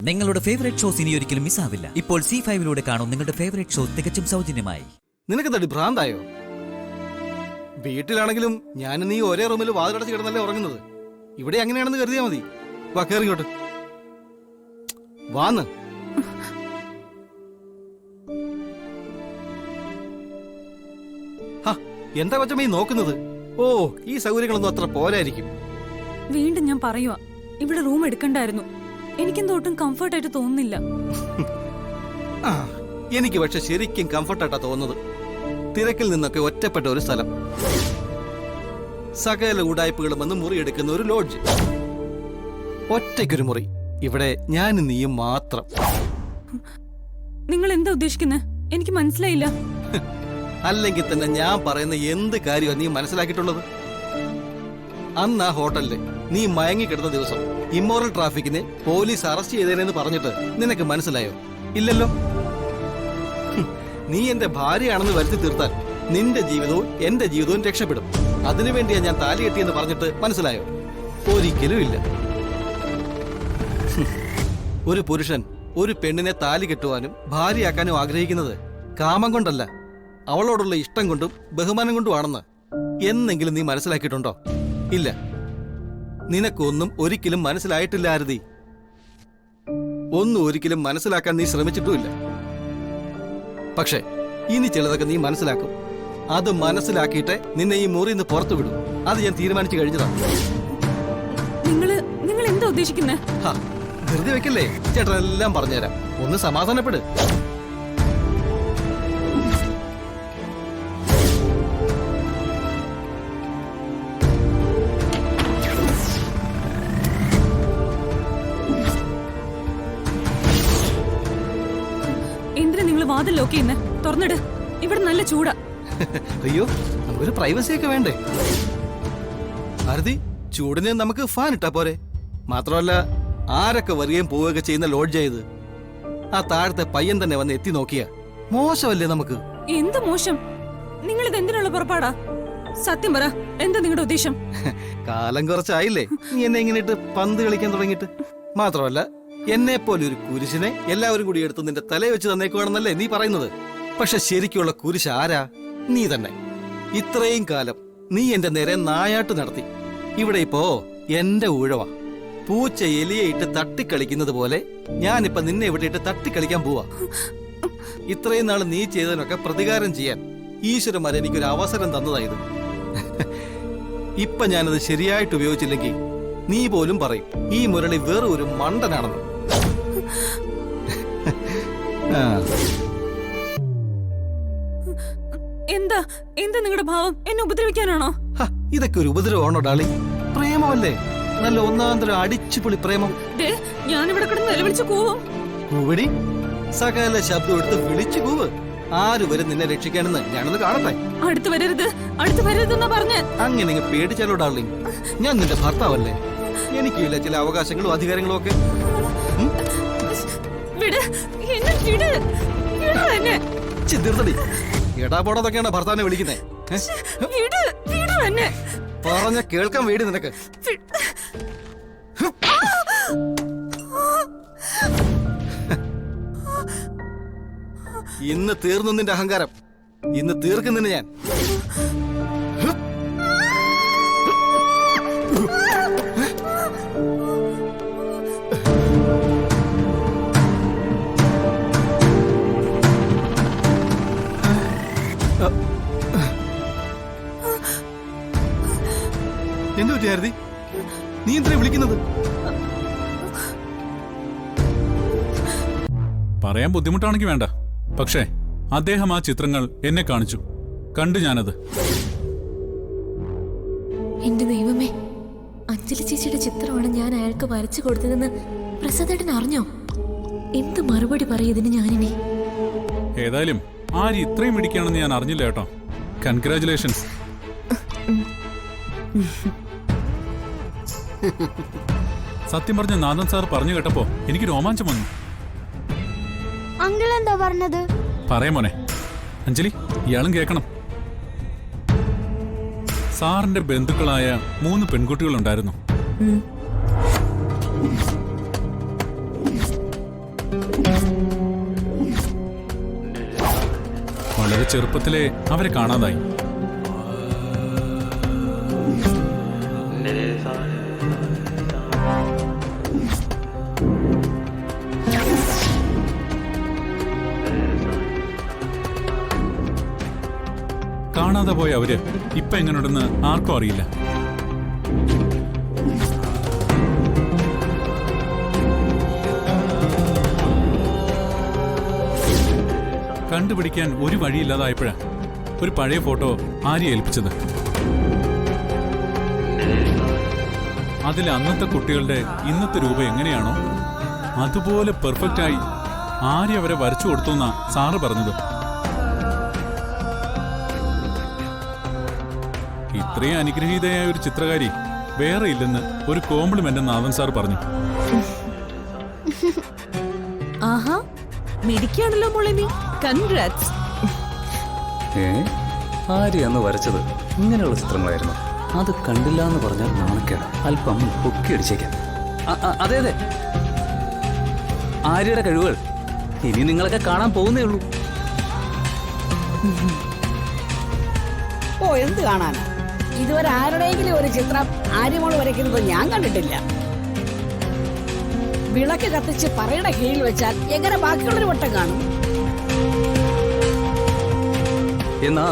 നിങ്ങളുടെ favourite shows ഇനി ഒരിക്കലും മിസ്സാവില്ല. ഇപ്പോൾ C5 കാണും നിങ്ങളുടെ ഫേവറേറ്റ് ഷോ തികച്ചും സൗജന്യമായി. നിനക്ക് തടി ഭ്രാന്തായോ? വീട്ടിലാണെങ്കിലും ഞാൻ നീ ഒരേ റൂമിൽ വാതിലടച്ച് കിടന്നല്ലേ ഉറങ്ങുന്നത്. ഇവിടെ അങ്ങനെയാണെന്ന് കരുതിയാ മതി. വാ കേറിയോട്ട് വാന്ന്. എന്താ കൊച്ചമ്മ ഈ നോക്കുന്നത്? ഓ, ഈ സൗകര്യങ്ങളൊന്നും അത്ര പോരായിരിക്കും. വീണ്ടും ഞാൻ പറയുവാ, ഇവിടെ റൂം എടുക്കണ്ടായിരുന്നു. എനിക്കെന്തോ ഒട്ടും കംഫർട്ടായിട്ട് തോന്നുന്നില്ല. എനിക്ക് പക്ഷെ ശരിക്കും കംഫർട്ടായിട്ടാ തോന്നുന്നത്. തിരക്കിൽ നിന്നൊക്കെ ഒറ്റപ്പെട്ട ഒരു സ്ഥലം, സകല ഉടായ്പകളും വന്ന് മുറി എടുക്കുന്ന ഒരു ലോഡ്ജ്, ഒറ്റയ്ക്കൊരു മുറി. ഇവിടെ ഞാനും നീയും മാത്രം. നിങ്ങൾ എന്താ ഉദ്ദേശിക്കുന്നത്? എനിക്ക് മനസ്സിലായില്ല. അല്ലെങ്കിൽ തന്നെ ഞാൻ പറയുന്ന എന്ത് കാര്യമാണ് നീ മനസ്സിലാക്കിയിട്ടുള്ളത്? അന്ന് ആ ഹോട്ടലില് നീ മയങ്ങിക്കിടന്ന ദിവസം ഇമ്മോറൽ ട്രാഫിക്കിന് പോലീസ് അറസ്റ്റ് ചെയ്തേനെന്ന് പറഞ്ഞിട്ട് നിനക്ക് മനസ്സിലായോ? ഇല്ലല്ലോ. നീ എന്റെ ഭാര്യയാണെന്ന് വരുത്തി തീർത്താൽ നിന്റെ ജീവിതവും എന്റെ ജീവിതവും രക്ഷപ്പെടും. അതിനുവേണ്ടിയാ ഞാൻ താലി കെട്ടിയെന്ന് പറഞ്ഞിട്ട് മനസ്സിലായോ? ഒരിക്കലും ഇല്ല. ഒരു പുരുഷൻ ഒരു പെണ്ണിനെ താലി കെട്ടുവാനും ഭാര്യയാക്കാനും ആഗ്രഹിക്കുന്നത് കാമം കൊണ്ടല്ല, അവളോടുള്ള ഇഷ്ടം കൊണ്ടും ബഹുമാനം കൊണ്ടുമാണെന്ന് എന്നെങ്കിലും നീ മനസ്സിലാക്കിയിട്ടുണ്ടോ? ഇല്ല. നിനക്കൊന്നും ഒരിക്കലും മനസ്സിലായിട്ടില്ല ആരതി. ഒന്നും ഒരിക്കലും മനസ്സിലാക്കാൻ നീ ശ്രമിച്ചിട്ടുമില്ല. പക്ഷെ ഇനി ചിലതൊക്കെ നീ മനസ്സിലാക്കും. അത് മനസ്സിലാക്കിയിട്ട് നിന്നെ ഈ മുറിയിൽ നിന്ന് പുറത്തു വിടും. അത് ഞാൻ തീരുമാനിച്ചു കഴിഞ്ഞതാണ്. നിങ്ങൾ എന്താ ഉദ്ദേശിക്കുന്നത്? ധൃതി വെക്കല്ലേ, ചേട്ടൻ എല്ലാം പറഞ്ഞുതരാം. ഒന്ന് സമാധാനപ്പെട്. എന്തിനാ നിങ്ങൾ വാതിൽ ലോക്ക് ചെയ്യുന്നേ? തുറന്നിട്, ഇവിടെ നല്ല ചൂടാ. അയ്യോ, നമുക്കൊരു പ്രൈവസി ഒക്കെ വേണ്ടേ ഭാരതി? ചൂടിന് നമുക്ക് ഫാൻ ഇട്ടാ പോരെ? മാത്രമല്ല, ആരൊക്കെ വരികയും പോവുകയൊക്കെ ചെയ്യുന്ന ലോഡ്ജായത്. ആ താഴത്തെ പയ്യൻ തന്നെ വന്ന് എത്തി നോക്കിയ മോശമല്ലേ നമുക്ക്? എന്ത് മോശം? നിങ്ങൾ ഇത് എന്തിനുള്ള പുറപ്പാടാ? സത്യം പറ, എന്താ നിങ്ങളുടെ ഉദ്ദേശം? കാലം കുറച്ചായില്ലേ നീ എന്നെ ഇങ്ങനെ പന്ത് കളിക്കാൻ തുടങ്ങിയിട്ട്. മാത്രമല്ല, എന്നെ പോലെ ഒരു കുരിശിനെ എല്ലാവരും കൂടി എടുത്ത് നിന്റെ തലയെ വെച്ച് തന്നേക്കുവാണെന്നല്ലേ നീ പറയുന്നത്? പക്ഷെ ശരിക്കുള്ള കുരിശ് ആരാ? നീ തന്നെ. ഇത്രയും കാലം നീ എന്റെ നേരെ നായാട്ട് നടത്തി. ഇവിടെ ഇപ്പോ എന്റെ ഊഴവാ. പൂച്ച എലിയെ ഇട്ട് തട്ടിക്കളിക്കുന്നത് പോലെ ഞാനിപ്പോ നിന്നെ ഇവിടെ ഇട്ട് തട്ടിക്കളിക്കാൻ പോവാ. ഇത്രയും നാൾ നീ ചെയ്തതിനൊക്കെ പ്രതികാരം ചെയ്യാൻ ഈശ്വരന്മാർ എനിക്കൊരു അവസരം തന്നതായത്. ഇപ്പൊ ഞാനത് ശരിയായിട്ട് ഉപയോഗിച്ചില്ലെങ്കിൽ നീ പോലും പറയും ഈ മുരളി വേറെ ഒരു മണ്ടനാണെന്ന്. എന്താ എന്താ നിങ്ങളുടെ ഭാവം? എന്നെ ഉപദ്രവിക്കാനാണോ? ഇതൊക്കെ ഒരു ഉപദ്രവമാണോ ഡാളി? പ്രേമമല്ലേ, നല്ല ഒന്നാന്തരം അടിച്ചുപൊളി പ്രേമം. ഞാനിവിടെ കിടന്ന് നിലവിളിച്ച് കൂവും. കൂവടി, സകല ശബ്ദം എടുത്ത് വിളിച്ചു കൂവ്. ആര് വരും നിന്നെ രക്ഷിക്കാനെന്ന് ഞാനൊന്ന് കാണട്ടെ. അടുത്ത് വരരുത്, അടുത്ത് വരരുതെന്നാ പറഞ്ഞ്. അങ്ങനെ പേടിച്ചാലോ ഡാർലിംഗ്? ഞാൻ നിന്റെ ഭർത്താവല്ലേ, എനിക്കില്ല ചില അവകാശങ്ങളും അധികാരങ്ങളും ഒക്കെ. ചിന്തിർത്തടി, എടാ പോടാതൊക്കെയാണ് ഭർത്താവിനെ വിളിക്കുന്നേ. പറഞ്ഞ കേൾക്കാൻ വേണ്ടി നിനക്ക്. ഇന്ന് തീർന്നു നിന്റെ അഹങ്കാരം. ഇന്ന് തീർക്കുന്നതിന് ഞാൻ. എന്തു പറ്റിയായിരുന്നീ? നീ എന്തിനാ വിളിക്കുന്നത്? പറയാൻ ബുദ്ധിമുട്ടാണെങ്കിൽ വേണ്ട. പക്ഷേ അദ്ദേഹം ആ ചിത്രങ്ങൾ എന്നെ കാണിച്ചു. കണ്ടു ഞാനത്. എന്റെ ദൈവമേ, അഞ്ജലി ചേച്ചിയുടെ ചിത്രമാണ് ഞാൻ അയാൾക്ക് വരച്ചു കൊടുത്തതെന്ന് പ്രസാദേട്ടൻ അറിഞ്ഞോ? എന്ത് മറുപടി പറയും ഇതിന് ഞാനിനി? ഏതായാലും ആര് ഇത്രയും ഇടിക്കുകയാണെന്ന് ഞാൻ അറിഞ്ഞില്ല കേട്ടോ. കൺഗ്രാറ്റുലേഷൻസ്. സത്യം പറഞ്ഞ നാദൻ സാർ പറഞ്ഞു കേട്ടപ്പോ എനിക്ക് രോമാഞ്ചം വന്നു. അങ്കിൾ എന്താ പറഞ്ഞത്? പറയാ മോനെ. അഞ്ജലി, ഇയാളും കേൾക്കണം. സാറിന്റെ ബന്ധുക്കളായ 3 പെൺകുട്ടികളുണ്ടായിരുന്നു. വളരെ ചെറുപ്പത്തിലെ അവരെ കാണാതായി. കാണാതെ പോയ അവര് ഇപ്പൊ എങ്ങനെയുണ്ടെന്ന് ആർക്കും അറിയില്ല. കണ്ടുപിടിക്കാൻ ഒരു വഴിയില്ലാതായപ്പോഴാ ഒരു പഴയ ഫോട്ടോ ആര്യ ഏൽപ്പിച്ചത്. അതിൽ അന്നത്തെ കുട്ടികളുടെ ഇന്നത്തെ രൂപം എങ്ങനെയാണോ അതുപോലെ പെർഫെക്റ്റായി ആര്യ അവരെ വരച്ചു കൊടുത്തു എന്നാ സാറ് പറഞ്ഞത്. ഇത്രയും അനുഗ്രഹീതയായ ഒരു ചിത്രകാരി വേറെ ഇല്ലെന്ന് ഒരു കോംപ്ലിമെന്റ് നാഥൻ സാർ പറഞ്ഞു. ആഹാ, മിടിക്കാണല്ലോ മോളെ നീ. കൺഗ്രാറ്റ്സ്. ആര്യ അന്ന് വരച്ചത് ഇങ്ങനെയുള്ള ചിത്രങ്ങളായിരുന്നു. അത് കണ്ടില്ല എന്ന് പറഞ്ഞാൽ നാണക്കേട്. അല്പം പൊക്കിയടിച്ചേക്കാം. അതെ അതെ, ആര്യയുടെ കഴിവുകൾ ഇനി നിങ്ങളൊക്കെ കാണാൻ പോകുന്നേ ഉള്ളൂ. ഓ, എന്ത് കാണാനാ? ഇതുവരെ ആരുടെയെങ്കിലും ഒരു ചിത്രം ആര്യമോള് വരയ്ക്കുന്നത് ഞാൻ കണ്ടിട്ടില്ല. വിളക്ക് കത്തിച്ച് പറയുടെ കീഴിൽ വെച്ചാൽ എങ്ങനെ ബാക്കിയുള്ളൊരു വട്ടം കാണും? എന്നാ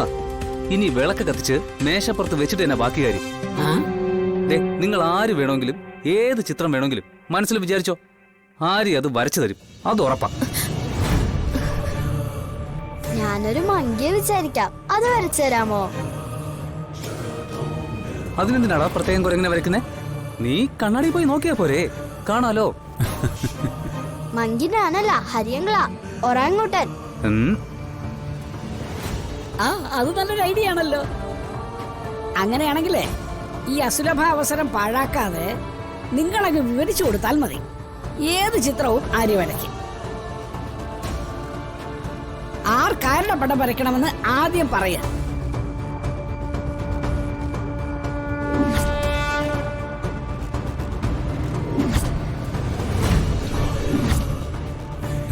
ഇനി വിളക്ക് കത്തിച്ച് മേശപ്പുറത്ത് വെച്ചിട്ട് തന്നെ ബാക്കി കാര്യം. നിങ്ങൾ ആര് വേണമെങ്കിലും ഏത് ചിത്രം വേണമെങ്കിലും മനസ്സിൽ വിചാരിച്ചോ, ആര്യ അത് വരച്ചു തരും. അത് ഉറപ്പാ. ഞാനൊരു മങ്കിയെ വിചാരിക്കാം, അത് വരച്ചു തരാമോ? അതിനെന്തിനാടാ പ്രത്യേകം കുരങ്ങനെ വരയ്ക്കുന്നേ? നീ കണ്ണാടി പോയി നോക്കിയാ പോരെ, കാണാലോ. മങ്കി ഞാനല്ല, ഹരിയങ്കളാ, ഒറാങ്ങൂട്ടൻ. ആ, അത് നല്ലൊരു ഐഡിയ ആണല്ലോ. അങ്ങനെയാണെങ്കിലേ ഈ അസുലഭ അവസരം പാഴാക്കാതെ നിങ്ങളങ്ങ് വിവരിച്ചു കൊടുത്താൽ മതി. ഏത് ചിത്രവും ആര്യ വരയ്ക്കും. ആർക്കാരുടെ പടം വരയ്ക്കണമെന്ന് ആദ്യം പറയാം.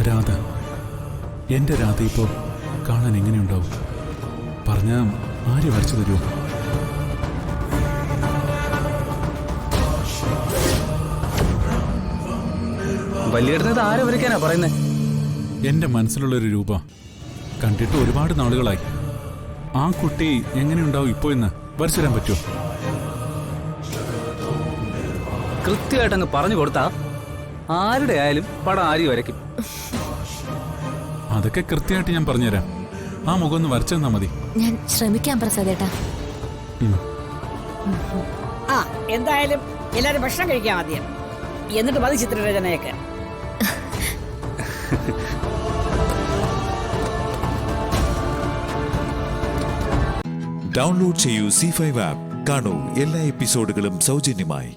രാധ, എന്റെ രാധ ഇപ്പോ കാണാൻ എങ്ങനെയുണ്ടാവും? പറഞ്ഞ ആര്യ വരച്ചു തരുമോ? വലിയ ആരെ വരയ്ക്കാനാ പറയുന്നേ? എന്റെ മനസ്സിലുള്ളൊരു രൂപ കണ്ടിട്ട് ഒരുപാട് നാളുകളായി. ആ കുട്ടി എങ്ങനെയുണ്ടാവും ഇപ്പോ എന്ന് വരച്ചു തരാൻ പറ്റുമോ? കൃത്യമായിട്ട് അങ്ങ് പറഞ്ഞു കൊടുത്താ ആരുടെ ആയാലും പടം ആര്യ വരയ്ക്കും. അതൊക്കെ കൃത്യമായിട്ട് ഞാൻ പറഞ്ഞുതരാം. ആ മുഖം ഒന്ന് വരച്ചു തന്നാ മതി. ഞാൻ ശ്രമിക്കാം പ്രസാദേട്ടാ. ആ, എന്തായാലും എല്ലാരും ഭക്ഷണം കഴിക്കാൻ മതിയോ? എന്നിട്ട് മതി ചിത്രരചനയൊക്കെ. ഡൗൺലോഡ് ചെയ്യൂ C5 ആപ്പ്. കാണൂ എല്ലാ എപ്പിസോഡുകളും സൗജന്യമായി.